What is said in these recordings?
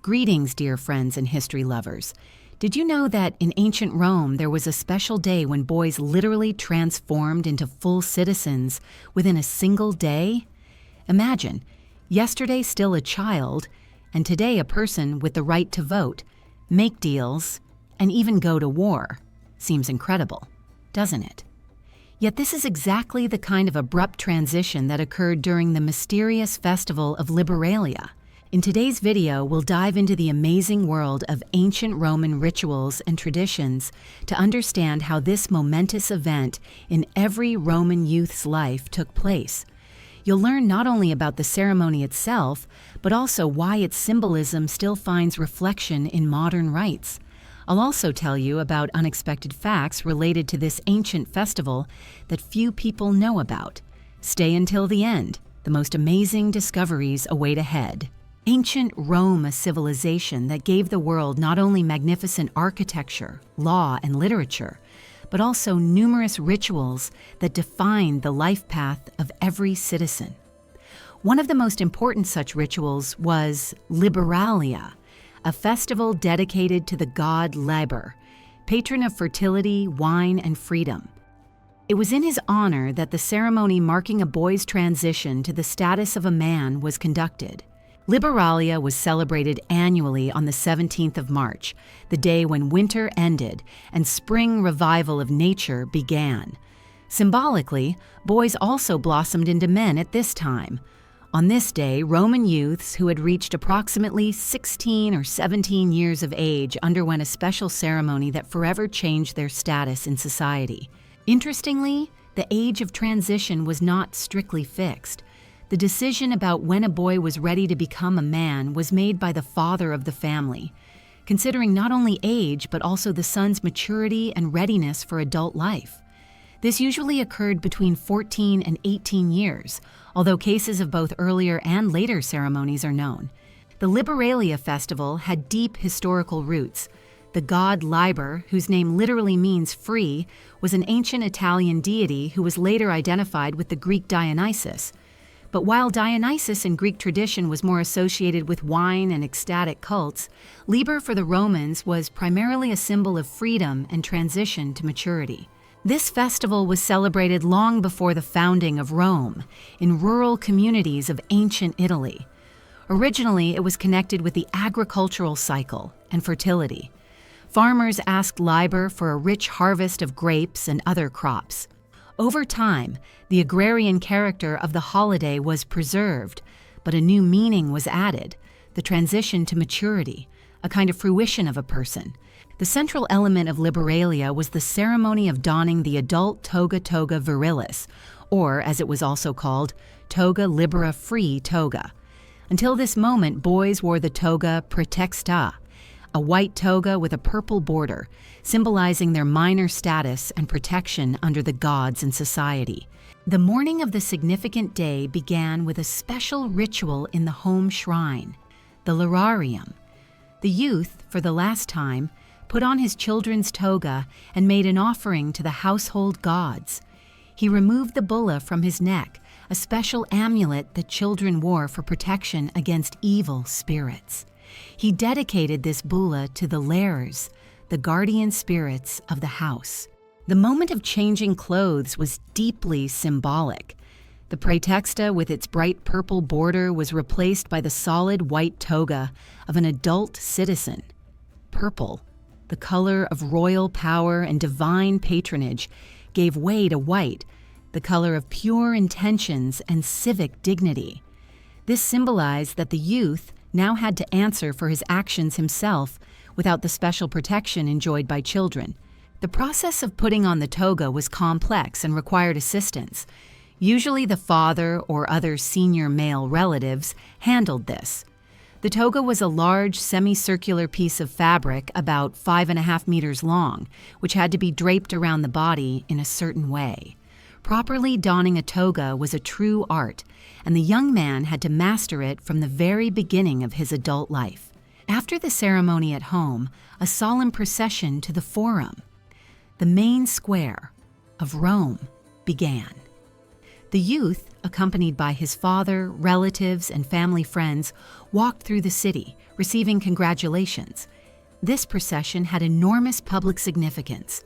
Greetings, dear friends and history lovers. Did you know that in ancient Rome there was a special day when boys literally transformed into full citizens within a single day? Imagine, yesterday still a child, and today a person with the right to vote, make deals, and even go to war. Seems incredible, doesn't it? Yet this is exactly the kind of abrupt transition that occurred during the mysterious festival of Liberalia. In today's video, we'll dive into the amazing world of ancient Roman rituals and traditions to understand how this momentous event in every Roman youth's life took place. You'll learn not only about the ceremony itself, but also why its symbolism still finds reflection in modern rites. I'll also tell you about unexpected facts related to this ancient festival that few people know about. Stay until the end. The most amazing discoveries await ahead. Ancient Rome, a civilization that gave the world not only magnificent architecture, law, and literature, but also numerous rituals that defined the life path of every citizen. One of the most important such rituals was Liberalia, a festival dedicated to the god Liber, patron of fertility, wine, and freedom. It was in his honor that the ceremony marking a boy's transition to the status of a man was conducted. Liberalia was celebrated annually on the 17th of March, the day when winter ended and spring revival of nature began. Symbolically, boys also blossomed into men at this time. On this day, Roman youths who had reached approximately 16 or 17 years of age underwent a special ceremony that forever changed their status in society. Interestingly, the age of transition was not strictly fixed. The decision about when a boy was ready to become a man was made by the father of the family, considering not only age but also the son's maturity and readiness for adult life. This usually occurred between 14 and 18 years, although cases of both earlier and later ceremonies are known. The Liberalia festival had deep historical roots. The god Liber, whose name literally means free, was an ancient Italian deity who was later identified with the Greek Dionysus. But while Dionysus in Greek tradition was more associated with wine and ecstatic cults, Liber for the Romans was primarily a symbol of freedom and transition to maturity. This festival was celebrated long before the founding of Rome, in rural communities of ancient Italy. Originally, it was connected with the agricultural cycle and fertility. Farmers asked Liber for a rich harvest of grapes and other crops. Over time, the agrarian character of the holiday was preserved, but a new meaning was added, the transition to maturity, a kind of fruition of a person. The central element of Liberalia was the ceremony of donning the adult Toga Virilis, or, as it was also called, Toga Libera Free Toga. Until this moment, boys wore the toga praetexta, a white toga with a purple border, symbolizing their minor status and protection under the gods in society. The morning of the significant day began with a special ritual in the home shrine, the Lararium. The youth, for the last time, put on his children's toga and made an offering to the household gods. He removed the bulla from his neck, a special amulet that children wore for protection against evil spirits. He dedicated this bulla to the lares, the guardian spirits of the house. The moment of changing clothes was deeply symbolic. The praetexta with its bright purple border was replaced by the solid white toga of an adult citizen. Purple, the color of royal power and divine patronage, gave way to white, the color of pure intentions and civic dignity. This symbolized that the youth now had to answer for his actions himself without the special protection enjoyed by children. The process of putting on the toga was complex and required assistance. Usually the father or other senior male relatives handled this. The toga was a large semicircular piece of fabric about 5.5 meters long, which had to be draped around the body in a certain way. Properly donning a toga was a true art, and the young man had to master it from the very beginning of his adult life. After the ceremony at home, a solemn procession to the Forum, the main square of Rome, began. The youth, accompanied by his father, relatives, and family friends, walked through the city, receiving congratulations. This procession had enormous public significance.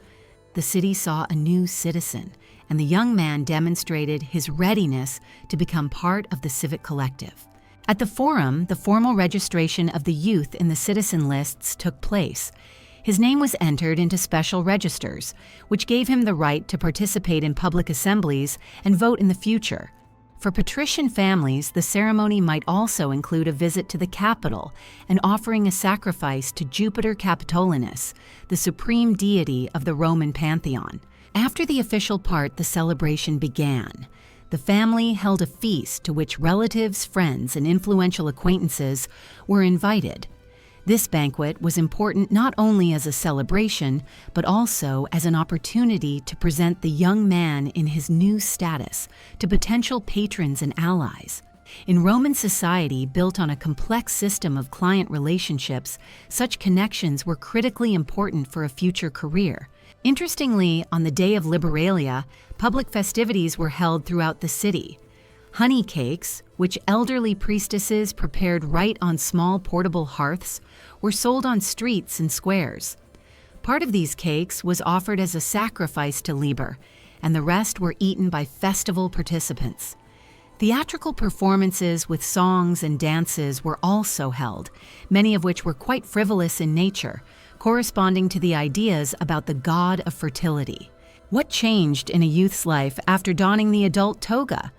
The city saw a new citizen, and the young man demonstrated his readiness to become part of the civic collective. At the forum, the formal registration of the youth in the citizen lists took place. His name was entered into special registers, which gave him the right to participate in public assemblies and vote in the future. For patrician families, the ceremony might also include a visit to the capital and offering a sacrifice to Jupiter Capitolinus, the supreme deity of the Roman pantheon. After the official part, the celebration began. The family held a feast to which relatives, friends, and influential acquaintances were invited. This banquet was important not only as a celebration, but also as an opportunity to present the young man in his new status to potential patrons and allies. In Roman society built on a complex system of client relationships, such connections were critically important for a future career. Interestingly, on the day of Liberalia, public festivities were held throughout the city. Honey cakes, which elderly priestesses prepared right on small portable hearths, were sold on streets and squares. Part of these cakes was offered as a sacrifice to Liber, and the rest were eaten by festival participants. Theatrical performances with songs and dances were also held, many of which were quite frivolous in nature, corresponding to the ideas about the god of fertility. What changed in a youth's life after donning the adult toga?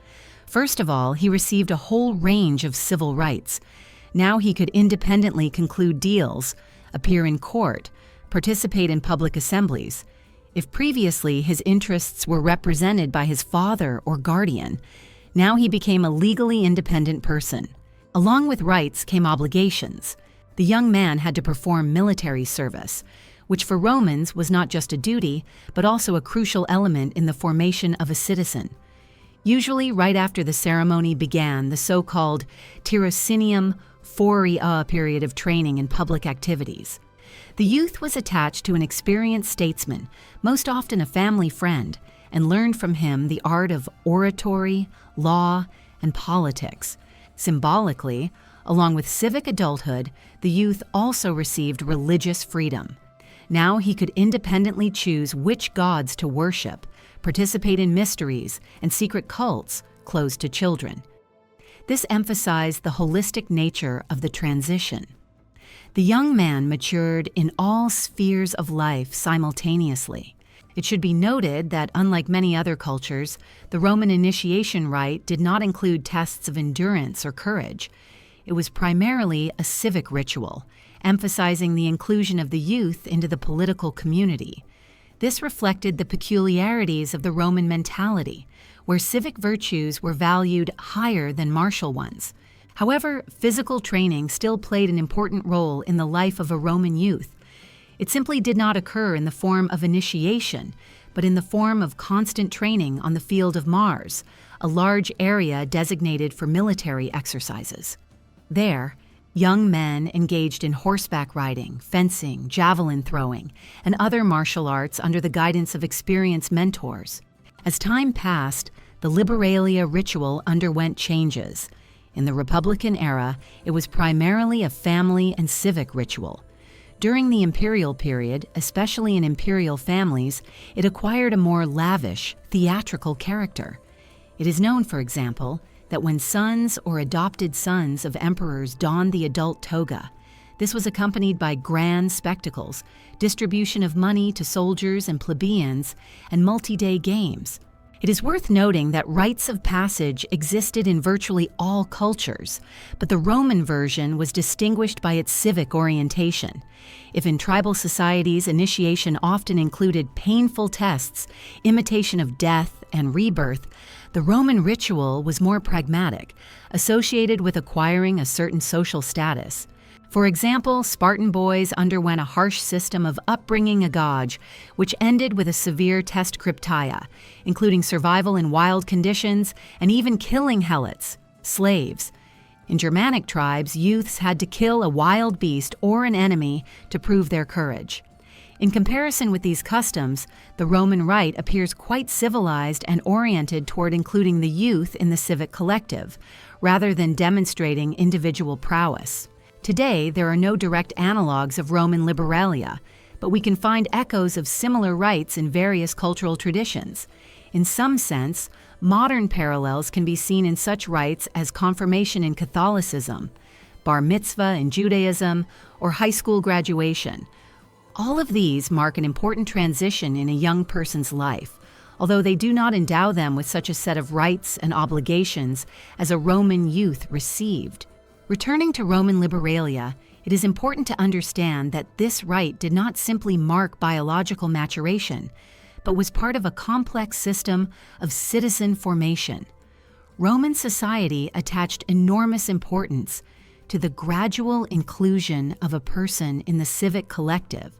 First of all, he received a whole range of civil rights. Now he could independently conclude deals, appear in court, participate in public assemblies. If previously his interests were represented by his father or guardian, now he became a legally independent person. Along with rights came obligations. The young man had to perform military service, which for Romans was not just a duty, but also a crucial element in the formation of a citizen. Usually, right after the ceremony began the so-called tirocinium foria period of training in public activities. The youth was attached to an experienced statesman, most often a family friend, and learned from him the art of oratory, law, and politics. Symbolically, along with civic adulthood, the youth also received religious freedom. Now he could independently choose which gods to worship, participate in mysteries and secret cults closed to children. This emphasized the holistic nature of the transition. The young man matured in all spheres of life simultaneously. It should be noted that, unlike many other cultures, the Roman initiation rite did not include tests of endurance or courage. It was primarily a civic ritual, emphasizing the inclusion of the youth into the political community. This reflected the peculiarities of the Roman mentality, where civic virtues were valued higher than martial ones. However, physical training still played an important role in the life of a Roman youth. It simply did not occur in the form of initiation, but in the form of constant training on the field of Mars, a large area designated for military exercises. There, young men engaged in horseback riding, fencing, javelin throwing, and other martial arts under the guidance of experienced mentors. As time passed, the Liberalia ritual underwent changes. In the Republican era, it was primarily a family and civic ritual. During the imperial period, especially in imperial families, it acquired a more lavish, theatrical character. It is known, for example, that when sons or adopted sons of emperors donned the adult toga, this was accompanied by grand spectacles, distribution of money to soldiers and plebeians, and multi-day games. It is worth noting that rites of passage existed in virtually all cultures, but the Roman version was distinguished by its civic orientation. If in tribal societies initiation often included painful tests, imitation of death, and rebirth, the Roman ritual was more pragmatic, associated with acquiring a certain social status. For example, Spartan boys underwent a harsh system of upbringing agage, which ended with a severe test cryptia, including survival in wild conditions and even killing helots, slaves. In Germanic tribes, youths had to kill a wild beast or an enemy to prove their courage. In comparison with these customs, the Roman rite appears quite civilized and oriented toward including the youth in the civic collective, rather than demonstrating individual prowess. Today, there are no direct analogues of Roman Liberalia, but we can find echoes of similar rites in various cultural traditions. In some sense, modern parallels can be seen in such rites as confirmation in Catholicism, bar mitzvah in Judaism, or high school graduation. All of these mark an important transition in a young person's life, although they do not endow them with such a set of rights and obligations as a Roman youth received. Returning to Roman Liberalia, it is important to understand that this rite did not simply mark biological maturation, but was part of a complex system of citizen formation. Roman society attached enormous importance to the gradual inclusion of a person in the civic collective,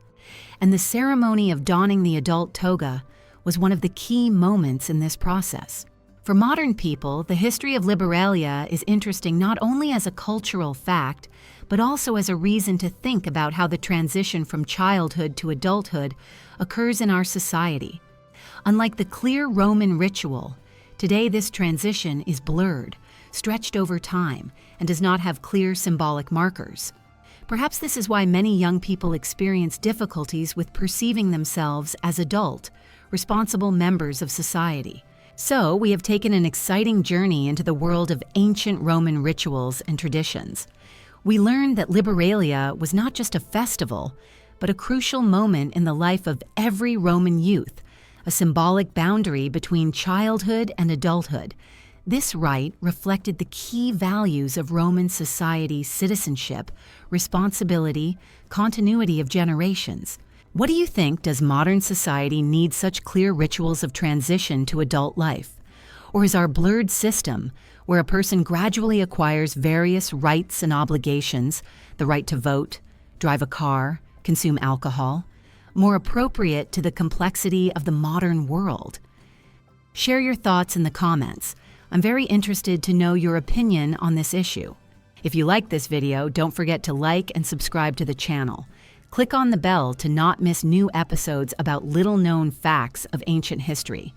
and the ceremony of donning the adult toga was one of the key moments in this process. For modern people, the history of Liberalia is interesting not only as a cultural fact, but also as a reason to think about how the transition from childhood to adulthood occurs in our society. Unlike the clear Roman ritual, today this transition is blurred, stretched over time, and does not have clear symbolic markers. Perhaps this is why many young people experience difficulties with perceiving themselves as adult, responsible members of society. So, we have taken an exciting journey into the world of ancient Roman rituals and traditions. We learned that Liberalia was not just a festival, but a crucial moment in the life of every Roman youth, a symbolic boundary between childhood and adulthood. This rite reflected the key values of Roman society's citizenship, responsibility, continuity of generations. What do you think? Does modern society need such clear rituals of transition to adult life? Or is our blurred system, where a person gradually acquires various rights and obligations, the right to vote, drive a car, consume alcohol, more appropriate to the complexity of the modern world? Share your thoughts in the comments. I'm very interested to know your opinion on this issue. If you like this video, don't forget to like and subscribe to the channel. Click on the bell to not miss new episodes about little-known facts of ancient history.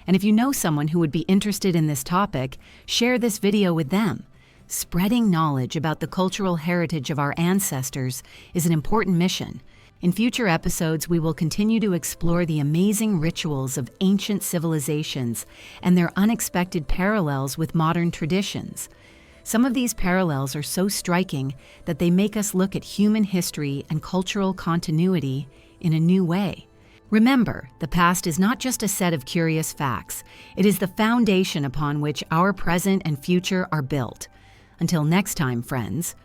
And if you know someone who would be interested in this topic, share this video with them. Spreading knowledge about the cultural heritage of our ancestors is an important mission. In future episodes, we will continue to explore the amazing rituals of ancient civilizations and their unexpected parallels with modern traditions. Some of these parallels are so striking that they make us look at human history and cultural continuity in a new way. Remember, the past is not just a set of curious facts. It is the foundation upon which our present and future are built. Until next time, friends.